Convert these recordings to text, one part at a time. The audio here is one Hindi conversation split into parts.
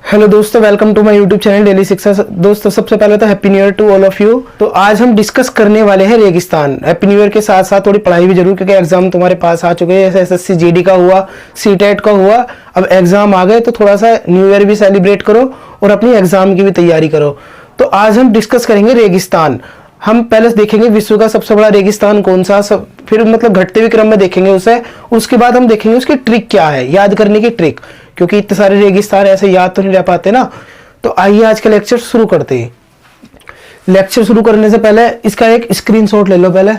हेलो दोस्तों, welcome to my YouTube channel daily Shiksha. दोस्तों, सबसे पहले तो happy new year to all of you. तो आज हम डिस्कस करने वाले हैं रेगिस्तान। हैप्पी न्यू ईयर के साथ साथ थोड़ी पढ़ाई भी जरूर, क्योंकि एग्जाम तुम्हारे पास आ चुके हैं। एसएससी जीडी का हुआ, सीटेट का हुआ, अब एग्जाम आ गए, तो थोड़ा सा न्यू ईयर भी सेलिब्रेट करो और अपनी एग्जाम की भी तैयारी करो। तो आज हम डिस्कस करेंगे रेगिस्तान। हम पहले देखेंगे विश्व का सबसे बड़ा रेगिस्तान कौन सा, फिर मतलब घटते हुए क्रम में देखेंगे उसे। उसके बाद हम देखेंगे उसकी ट्रिक क्या है, याद करने की ट्रिक, क्योंकि इतने सारे रेगिस्तान ऐसे याद तो नहीं रह पाते ना। तो आइए आज का लेक्चर शुरू करते हैं। लेक्चर शुरू करने से पहले इसका एक स्क्रीनशॉट ले लो पहले।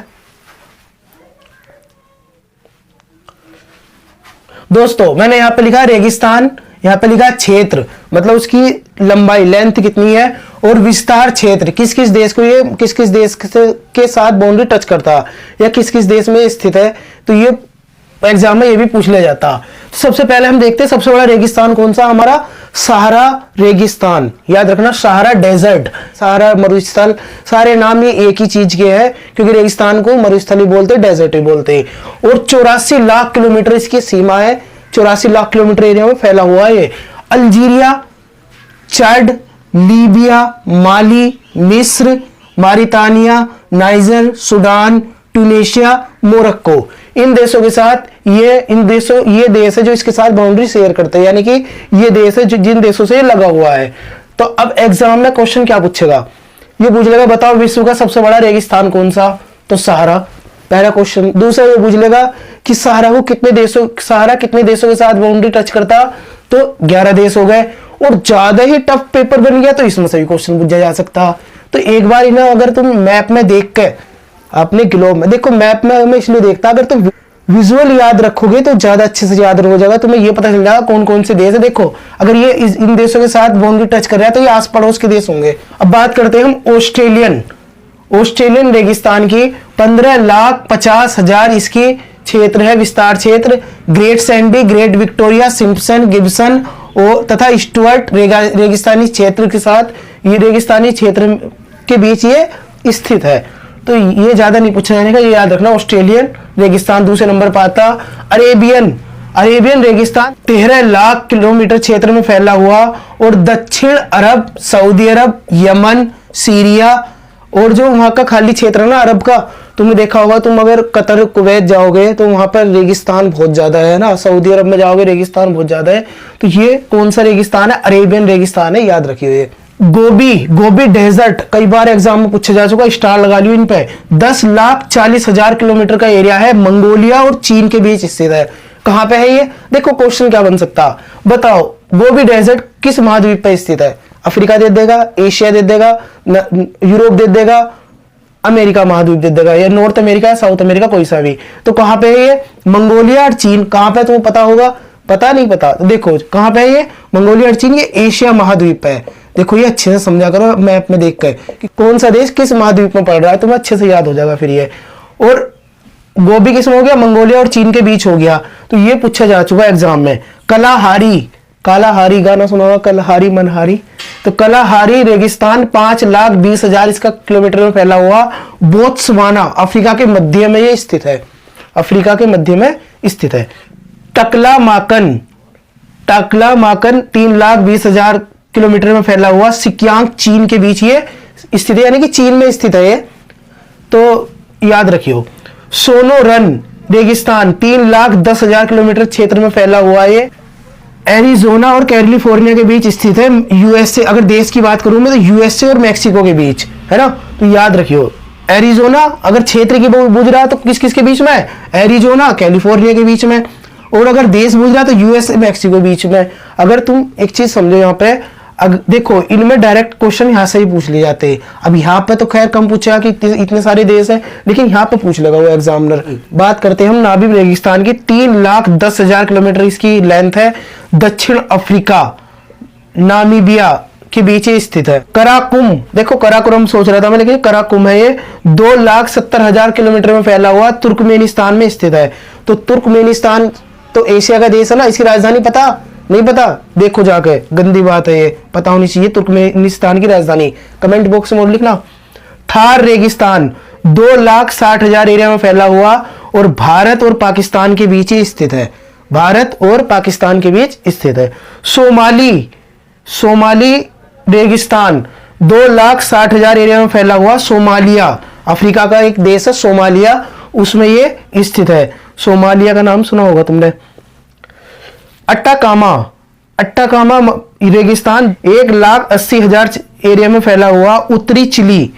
दोस्तों, मैंने यहां पे लिखा रेगिस्तान, यहां पे लिखा क्षेत्र, मतलब उसकी लंबाई लेंथ कितनी है, और विस्तार क्षेत्र, किस किस देश को ये किस किस देश के साथ बाउंड्री टच करता या किस किस देश में स्थित है। तो ये एग्जाम में ये भी पूछ लिया जाता। तो सबसे पहले हम देखते हैं सबसे बड़ा रेगिस्तान कौन सा, हमारा सहारा रेगिस्तान। याद रखना, सहारा डेजर्ट, सहारा मरुस्थल, सारे नाम ये एक ही चीज के हैं, क्योंकि रेगिस्तान को मरुस्थल ही बोलते हैं, डेजर्ट ही बोलते हैं। और 84 लाख किलोमीटर इसकी सीमा है, 84 लाख किलोमीटर एरिया में फैला हुआ है ये। अल्जीरिया, चाड, लीबिया, माली, मिस्र, मारितानिया, नाइजर, सूडान, ट्यूनेशिया, मोरक्को, इन देशों के साथ ये देश है जो इसके साथ बाउंड्री शेयर करते हैं, यानी कि ये देश है जो जिन देशों से ये लगा हुआ है। तो अब एग्जाम में क्वेश्चन क्या पूछेगा, ये पूछ लेगा बताओ विश्व का सबसे बड़ा रेगिस्तान कौन सा, तो सहारा, पहला क्वेश्चन। दूसरा ये पूछ लेगा कि सहारा कितने देशों के साथ बाउंड्री टच करता, तो 11 देश हो गए। और ज्यादा ही टफ पेपर बन गया तो इसमें से भी क्वेश्चन पूछा जा सकता। तो एक बार इन्हें अगर तुम मैप में देख के अपने ग्लोब में देखो, मैप में मैं इसलिए देखता, अगर तुम विजुअल याद रखोगे तो ज्यादा अच्छे से याद हो जाएगा, तुम्हें ये पता चल जाएगा कौन कौन से देश है। देखो, अगर ये इन देशों के साथ बाउंड्री टच कर रहा है तो ये आस पड़ोस के देश होंगे। अब बात करते हैं हम ऑस्ट्रेलियन रेगिस्तान की। 15,50,000 इसकी क्षेत्र है, विस्तार क्षेत्र। Great Sandy, great Victoria, Simpson, Gibson और तथा स्टुअर्ट रेगिस्तानी क्षेत्र के साथ, ये रेगिस्तानी क्षेत्र के बीच ये स्थित है। तो ये ज्यादा नहीं पूछा जाने का, ये याद रखना। ऑस्ट्रेलियन रेगिस्तान दूसरे नंबर पर आता। अरेबियन रेगिस्तान 13 लाख किलोमीटर क्षेत्र में फैला हुआ, और दक्षिण अरब, सऊदी अरब, यमन, सीरिया, और जो वहां का खाली क्षेत्र है ना अरब का, तुमने देखा होगा, तुम अगर कतर, कुवैत जाओगे तो वहां पर रेगिस्तान बहुत ज्यादा है ना, सऊदी अरब में जाओगे रेगिस्तान बहुत ज्यादा है। तो ये कौन सा रेगिस्तान है, अरेबियन रेगिस्तान है, याद रखिए। गोबी डेजर्ट कई बार एग्जाम में पूछा जा चुका, स्टार लगा लियो इन पे। 10,40,000 किलोमीटर का एरिया है, मंगोलिया और चीन के बीच स्थित है। कहां पे है ये, देखो क्वेश्चन क्या बन सकता, बताओ गोबी डेजर्ट किस महाद्वीप पे स्थित है। अफ्रीका दे देगा, एशिया दे देगा, यूरोप दे देगा, अमेरिका महाद्वीप दे देगा, या नॉर्थ अमेरिका, साउथ अमेरिका, कोई सा भी। तो कहां पे है ये, मंगोलिया और चीन। कहां पे तुम्हें पता होगा, पता नहीं पता, देखो कहां पे है ये, मंगोलिया और चीन, ये एशिया महाद्वीप है। देखो ये अच्छे से समझा करो मैप में देख कर कि कौन सा देश किस महाद्वीप में पड़ रहा है, तुम्हें अच्छे से याद हो जाएगा फिर ये। और गोबी किस में हो गया, मंगोलिया और चीन के बीच हो गया। तो ये पूछा जा चुका है एग्जाम में। कालाहारी गाना सुना होगा, कलहारी मनहारी। तो कलाहारी रेगिस्तान 5,20,000 इसका किलोमीटर में फैला हुआ। बोत्सवाना अफ्रीका के मध्य में ये स्थित है, अफ्रीका के मध्य में स्थित है। टकलामाकन 3,20,000 किलोमीटर में फैला हुआ, सिक्यांग चीन के बीच ये स्थित है, यानी कि चीन में स्थित है ये, तो याद रखियो। सोनोरन रेगिस्तान 3,10,000 किलोमीटर क्षेत्र में फैला हुआ है, एरिजोना और कैलिफोर्निया के बीच स्थित है। यूएसए, अगर देश की बात करूं मैं तो यूएसए और मैक्सिको के बीच है ना, तो याद रखियो। एरिजोना अगर क्षेत्र की बूझ रहा है तो किस किस के बीच में है, एरिजोना कैलिफोर्निया के बीच में। और अगर देश बूझ रहा है तो यूएसए मैक्सिको के बीच में। अगर तुम एक चीज समझो यहाँ पे, देखो इनमें डायरेक्ट क्वेश्चन यहाँ से ही पूछ लिए जाते हैं। अब यहाँ पे तो खैर कम पूछेगा कि इतने सारे देश हैं, लेकिन यहाँ पे पूछ लेगा वो एग्जामिनर। बात करते हैं हम नामीब रेगिस्तान की। 3,10,000 किलोमीटर इसकी लेंथ है, दक्षिण अफ्रीका, नामीबिया के बीच स्थित है। कराकुम, देखो कराकुरम सोच रहा था मैं, लेकिन कराकुम है ये, 2,70,000 किलोमीटर में फैला हुआ, तुर्कमेनिस्तान में स्थित है। तो तुर्कमेनिस्तान तो एशिया का देश है ना, इसकी राजधानी पता नहीं, पता देखो जाके, गंदी बात है ये, पता होनी चाहिए तुर्कमेनिस्तान की राजधानी। कमेंट बॉक्स में लिखना। थार रेगिस्तान 2,60,000 एरिया में फैला हुआ, और भारत और पाकिस्तान के बीच ही स्थित है, भारत और पाकिस्तान के बीच स्थित है। सोमाली रेगिस्तान 2,60,000 एरिया में फैला हुआ सोमालिया, अफ्रीका का एक देश है सोमालिया, उसमें ये स्थित है। सोमालिया का नाम सुना होगा तुमने। अट्टाकामा, अट्टाकामा रेगिस्तान 1,80,000 एरिया में फैला हुआ उत्तरी चिली,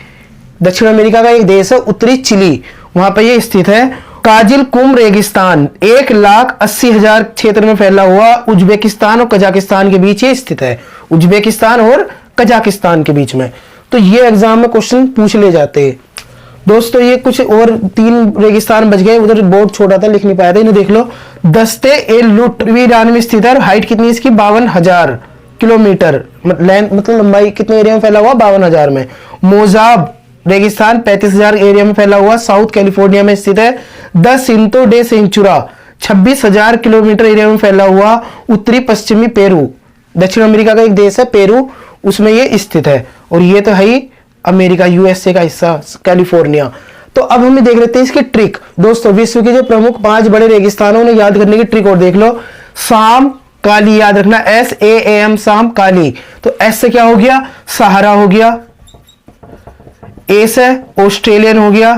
दक्षिण अमेरिका का एक देश है उत्तरी चिली, वहां पर यह स्थित है। काजिल कुम रेगिस्तान 1,80,000 क्षेत्र में फैला हुआ उज्बेकिस्तान और कजाकिस्तान के बीच ये स्थित है, उज्बेकिस्तान और कजाकिस्तान के बीच में। तो ये एग्जाम में क्वेश्चन पूछ ले जाते हैं दोस्तों। ये कुछ और 3 रेगिस्तान बच गए, उधर बोर्ड छोटा था लिख नहीं पाया था, इन्हें देख लो। दस्ते ए लुट ईरान में स्थित है, हाइट कितनी इसकी 52,000 किलोमीटर, मतलब लंबाई कितने एरिया में फैला हुआ 52,000 में। मोजाब रेगिस्तान 35,000 एरिया में फैला हुआ साउथ कैलिफोर्निया में स्थित है। द सिंतो डे सेंचुरा 26,000 किलोमीटर एरिया में फैला हुआ उत्तरी पश्चिमी पेरू, दक्षिण अमेरिका का एक देश है पेरू, उसमें ये स्थित है। और ये तो है ही अमेरिका यूएसए का हिस्सा कैलिफोर्निया। तो अब हम देख लेते हैं इसकी ट्रिक दोस्तों। विश्व के जो प्रमुख 5 बड़े रेगिस्तानों ने याद करने की ट्रिक और देख लो। साम काली याद रखना, SAAM साम काली। तो एस से क्या हो गया सहारा हो गया, ए से ऑस्ट्रेलियन हो गया,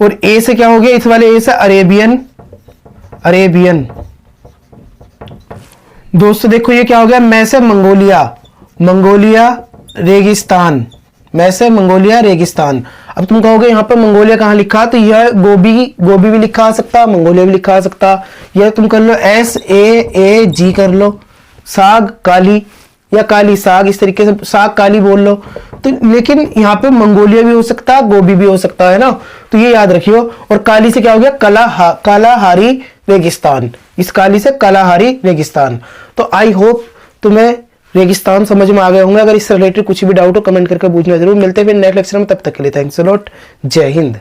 और ए से क्या हो गया इस वाले ए से अरेबियन, अरेबियन। दोस्तों देखो ये क्या हो गया, मैं से मंगोलिया, मंगोलिया रेगिस्तान, मैं से मंगोलिया रेगिस्तान। अब तुम कहोगे यहाँ पर मंगोलिया कहाँ लिखा, तो यह गोबी, गोबी भी लिखा आ सकता, मंगोलिया भी लिखा आ सकता। यह तुम कर लो SAAG कर लो, साग काली या काली साग, इस तरीके से साग काली बोल लो। तो लेकिन यहाँ पे मंगोलिया भी हो सकता है, गोबी भी हो सकता है ना, तो ये याद रखियो। और काली से क्या हो गया कालाहारी रेगिस्तान, इस काली से कालाहारी रेगिस्तान। तो आई होप तुम्हें रेगिस्तान समझ में आ गए होंगे। अगर इससे रिलेटेड कुछ भी डाउट हो कमेंट करके पूछना जरूर। मिलते हैं फिर नेक्स्ट लेक्चर में, तब तक के लिए थैंक्स अ लॉट, जय हिंद।